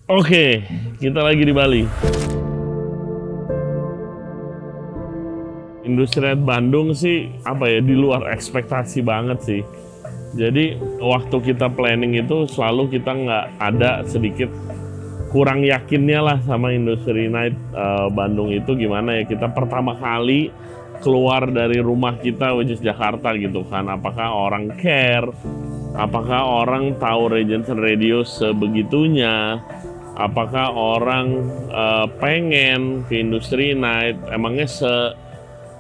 Oke, kita lagi di Bali. Industri Bandung sih di luar ekspektasi banget sih. Jadi waktu kita planning itu selalu kita nggak ada sedikit kurang yakinnya lah sama Industri Night Bandung itu gimana ya. Kita pertama kali keluar dari rumah kita, which is Jakarta gitu kan. Apakah orang care? Apakah orang tahu Regency Radio sebegitunya? Apakah orang pengen ke Industri Night? Emangnya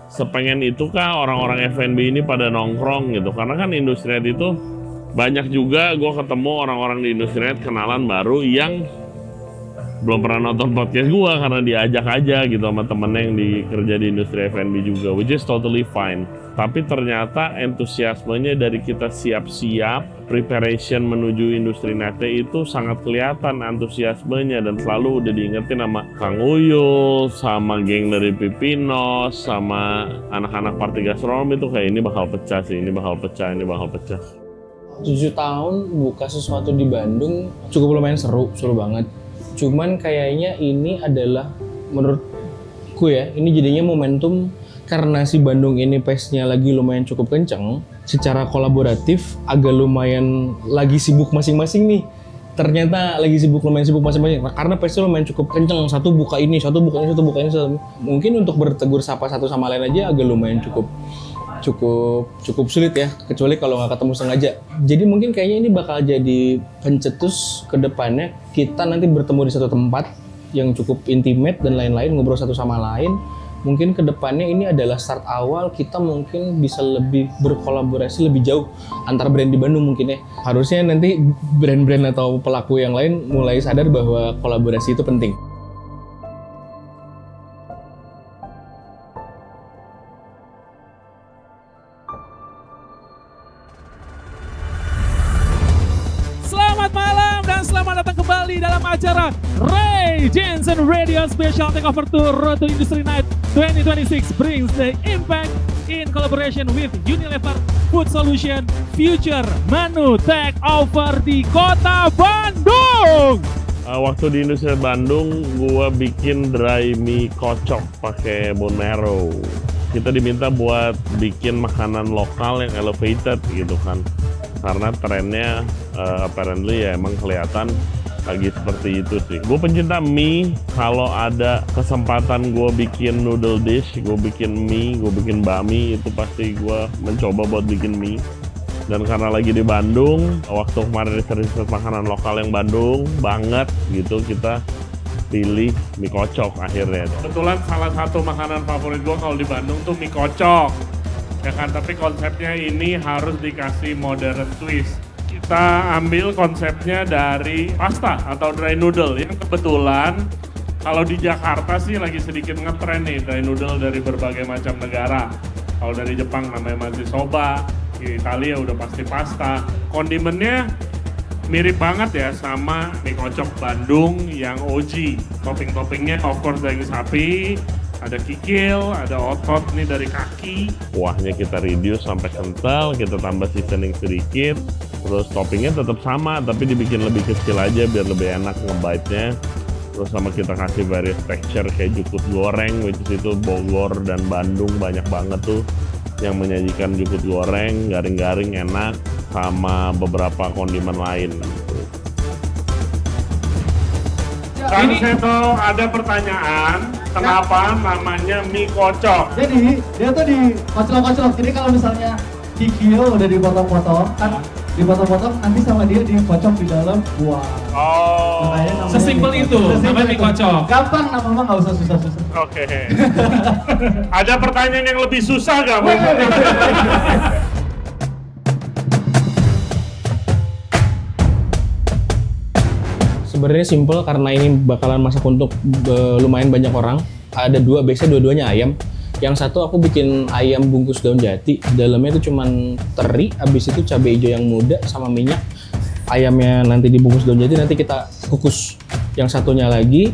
sepengen itukah orang-orang F&B ini pada nongkrong gitu? Karena kan Industri Night itu banyak juga gue ketemu orang-orang di Industri Night kenalan baru yang belum pernah nonton podcast gue karena diajak aja gitu sama temennya yang kerja di industri F&B juga, which is totally fine. Tapi ternyata entusiasmenya dari kita siap-siap preparation menuju Industri Night itu sangat kelihatan antusiasmenya, dan selalu udah diingetin sama Kang Uyul, sama geng dari Pipinos, sama anak-anak Party Gastronomi itu kayak ini bakal pecah sih, ini bakal pecah. 7 tahun buka sesuatu di Bandung cukup lumayan seru banget. Cuman kayaknya ini adalah menurutku ya, ini jadinya momentum karena si Bandung ini pace-nya lagi lumayan cukup kenceng. Secara kolaboratif agak lumayan lagi sibuk masing-masing nih. Ternyata lagi lumayan sibuk masing-masing karena pace-nya lumayan cukup kenceng. Satu buka ini. Mungkin untuk bertegur sapa satu sama lain aja agak lumayan cukup sulit ya, kecuali kalau nggak ketemu sengaja. Jadi mungkin kayaknya ini bakal jadi pencetus ke depannya, kita nanti bertemu di satu tempat yang cukup intimate dan lain-lain, ngobrol satu sama lain. Mungkin ke depannya ini adalah start awal kita mungkin bisa lebih berkolaborasi lebih jauh antar brand di Bandung mungkin ya. Harusnya nanti brand-brand atau pelaku yang lain mulai sadar bahwa kolaborasi itu penting. Selamat datang kembali dalam acara Regency Radio Special Takeover Tour Road to Industry Night 2026 brings the impact in collaboration with Unilever Food Solution Future Menu Takeover di Kota Bandung. Waktu di Industri Bandung, gua bikin dry mie kocok pakai bone marrow. Kita diminta buat bikin makanan lokal yang elevated gitu kan. Karena trennya apparently ya emang kelihatan lagi seperti itu sih. Gue pencinta mie, kalau ada kesempatan gue bikin noodle dish, gue bikin mie, gue bikin bami, itu pasti gue mencoba buat bikin mie. Dan karena lagi di Bandung, waktu kemarin riset makanan lokal yang Bandung banget gitu, kita pilih mie kocok akhirnya. Kebetulan salah satu makanan favorit gue kalau di Bandung tuh mie kocok. Ya kan, tapi konsepnya ini harus dikasih modern twist. Kita ambil konsepnya dari pasta atau dry noodle yang kebetulan kalau di Jakarta sih lagi sedikit ngetren nih dry noodle dari berbagai macam negara. Kalau dari Jepang namanya mazisoba, di Italia udah pasti pasta. Kondimennya mirip banget ya sama mie kocok Bandung yang OG. Topping-toppingnya of course daging sapi, ada kikil, ada otot nih dari kaki. Kuahnya kita reduce sampai kental, kita tambah seasoning sedikit. Terus toppingnya tetap sama, tapi dibikin lebih kecil aja biar lebih enak ngebite-nya. Terus sama kita kasih various texture kayak jukut goreng, which is itu Bogor dan Bandung banyak banget tuh yang menyajikan jukut goreng, garing-garing enak, sama beberapa kondimen lain. Kang Seto, ada pertanyaan, kenapa namanya mie kocok? Jadi dia tuh dikocok-kocok. Jadi kalau misalnya kikil udah dipotong-potong, kan dipotong-potong nanti sama dia dikocok di dalam kuah. Oh, sesimpel itu, namanya mie kocok. Gampang, nama nggak usah susah-susah. Oke. Ada pertanyaan yang lebih susah nggak? Sebenarnya simple karena ini bakalan masak untuk lumayan banyak orang. Ada biasanya dua-duanya ayam. Yang satu aku bikin ayam bungkus daun jati, dalamnya itu cuman teri, habis itu cabai hijau yang muda sama minyak. Ayamnya nanti dibungkus daun jati, nanti kita kukus. Yang satunya lagi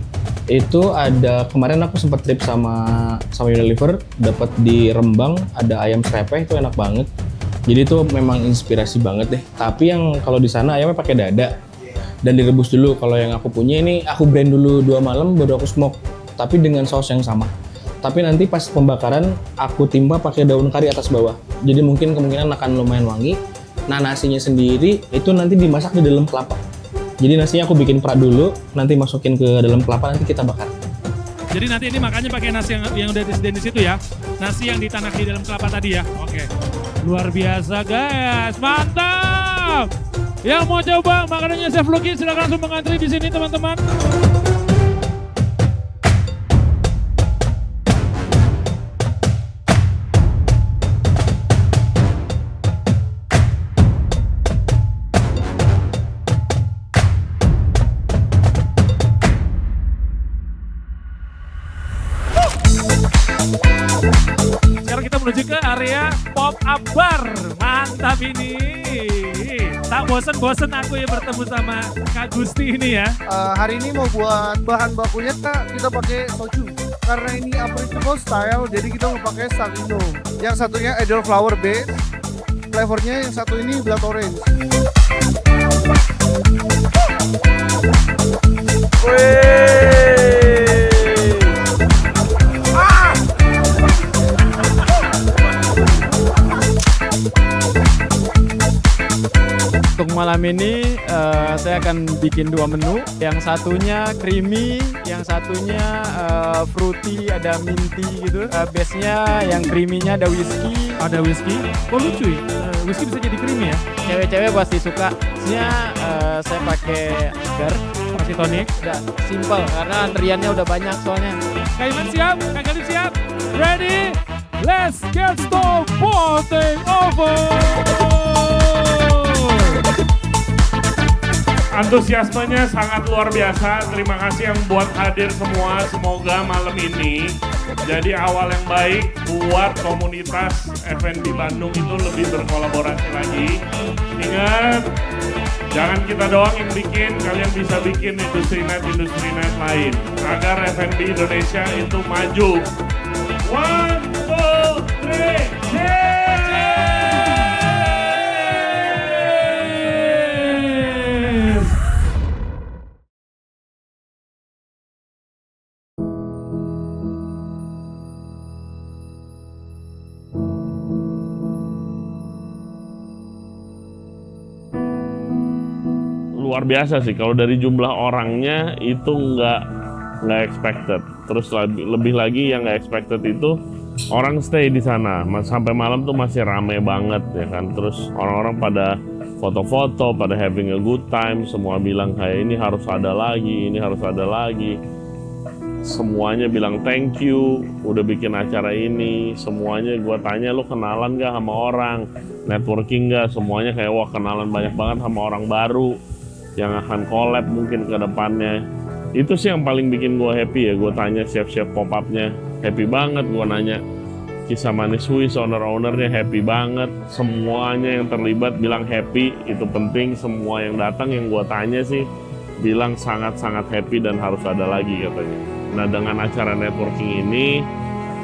itu ada, kemarin aku sempat trip sama Unilever, dapat di Rembang ada ayam serepeh, itu enak banget. Jadi itu memang inspirasi banget deh. Tapi yang kalau di sana ayamnya pakai dada dan direbus dulu. Kalau yang aku punya ini aku blend dulu 2 malam baru aku smoke. Tapi dengan saus yang sama. Tapi nanti pas pembakaran aku timpa pakai daun kari atas bawah. Jadi mungkin kemungkinan akan lumayan wangi. Nah nasinya sendiri itu nanti dimasak di dalam kelapa. Jadi nasinya aku bikin prak dulu, nanti masukin ke dalam kelapa, nanti kita bakar. Jadi nanti ini makanya pakai nasi yang udah disediain di situ ya. Nasi yang ditanak di dalam kelapa tadi ya. Oke. Luar biasa guys, mantap. Yang mau coba makanannya Chef Lucky silakan langsung mengantri di sini teman-teman. Sekarang kita menuju ke area pop-up bar. Mantap ini. Tak bosen-bosen aku ya bertemu sama Kak Gusti ini ya. Hari ini mau buat bahan bakunya kita pakai soju. Karena ini aperitivo style, jadi kita mau pakai Salino. Yang satunya elderflower base, flavornya yang satu ini blood orange. Untuk malam ini saya akan bikin 2 menu. Yang satunya creamy, yang satunya fruity, ada minty gitu. Base-nya yang creamy-nya ada whiskey. Ada whisky. Oh lucu ya. Whisky bisa jadi creamy ya. Cewek-cewek pasti suka. Base-nya saya pakai sugar. Masih tonic. Udah simple karena antriannya udah banyak soalnya. Kak Iman siap, Kak Galip siap. Ready? Let's get started voting over. Antusiasmenya sangat luar biasa. Terima kasih yang buat hadir semua. Semoga malam ini jadi awal yang baik buat komunitas F&B Bandung itu lebih berkolaborasi lagi. Ingat, jangan kita doang yang bikin, kalian bisa bikin industri night lain agar F&B Indonesia itu maju. 1, 2, 3, cheers! Luar biasa sih, kalau dari jumlah orangnya itu nggak expected. Terus lebih lagi yang nggak expected itu orang stay di sana, sampai malam tuh masih rame banget ya kan. Terus orang-orang pada foto-foto, pada having a good time, semua bilang kayak ini harus ada lagi, ini harus ada lagi. Semuanya bilang thank you, udah bikin acara ini. Semuanya gua tanya, lu kenalan gak sama orang, networking gak? Semuanya kayak wah kenalan banyak banget sama orang baru yang akan collab mungkin ke depannya. Itu sih yang paling bikin gue happy ya. Gue tanya chef-chef pop-up-nya, happy banget. Gue nanya kisah manis Swiss, owner-ownernya happy banget. Semuanya yang terlibat bilang happy, itu penting. Semua yang datang yang gue tanya sih bilang sangat-sangat happy dan harus ada lagi katanya. Nah dengan acara networking ini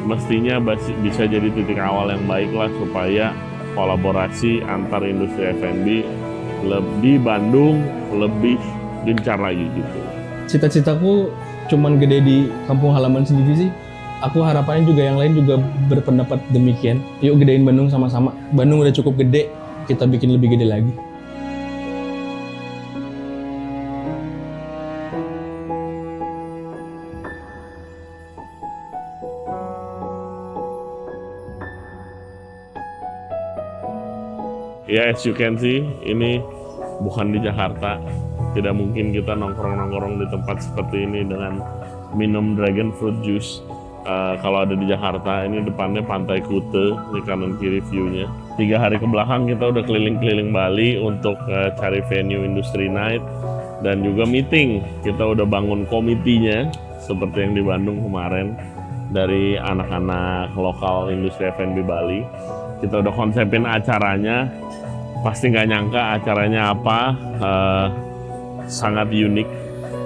mestinya bisa jadi titik awal yang baik lah supaya kolaborasi antar industri F&B di Bandung lebih gencar lagi gitu. Cita-citaku cuman gede di kampung halaman sendiri sih. Aku harapannya juga yang lain juga berpendapat demikian. Yuk gedein Bandung sama-sama. Bandung udah cukup gede, kita bikin lebih gede lagi. Ya, as you can see, ini bukan di Jakarta. Tidak mungkin kita nongkrong-nongkrong di tempat seperti ini dengan minum dragon fruit juice. Kalau ada di Jakarta, ini depannya Pantai Kute, di kanan kiri view-nya. 3 hari ke belakang kita udah keliling-keliling Bali untuk cari venue industri night dan juga meeting. Kita udah bangun komitinya seperti yang di Bandung kemarin dari anak-anak lokal industri F&B Bali. Kita udah konsepin acaranya. Pasti nggak nyangka acaranya apa, sangat unik.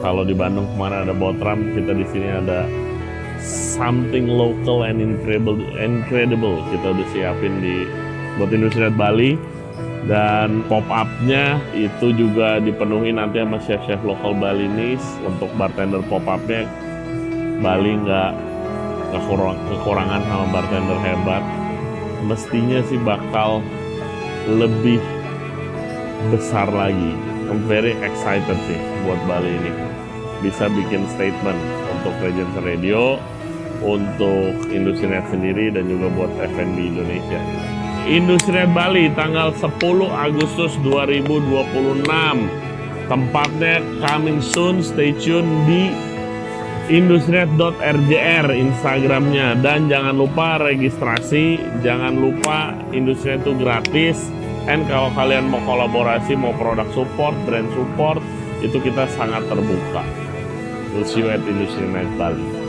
Kalau di Bandung kemarin ada Botram, kita di sini ada something local and incredible. Kita udah siapin di buat Industri Night Bali. Dan pop-up-nya itu juga dipenuhi nanti sama chef-chef lokal Balinese. Untuk bartender pop-up-nya, Bali nggak kekurangan sama bartender hebat. Mestinya sih bakal lebih besar lagi. I'm very excited sih buat Bali ini. Bisa bikin statement untuk Regency Radio, untuk Industri Night sendiri, dan juga buat F&B Indonesia. Industri Night Bali tanggal 10 Agustus 2026. Tempatnya coming soon, stay tune di industrinet.rjr Instagramnya. Dan jangan lupa registrasi, jangan lupa Industri Night itu gratis. And kalau kalian mau kolaborasi, mau produk support, brand support, itu kita sangat terbuka. We'll see you at Industri Night Bali.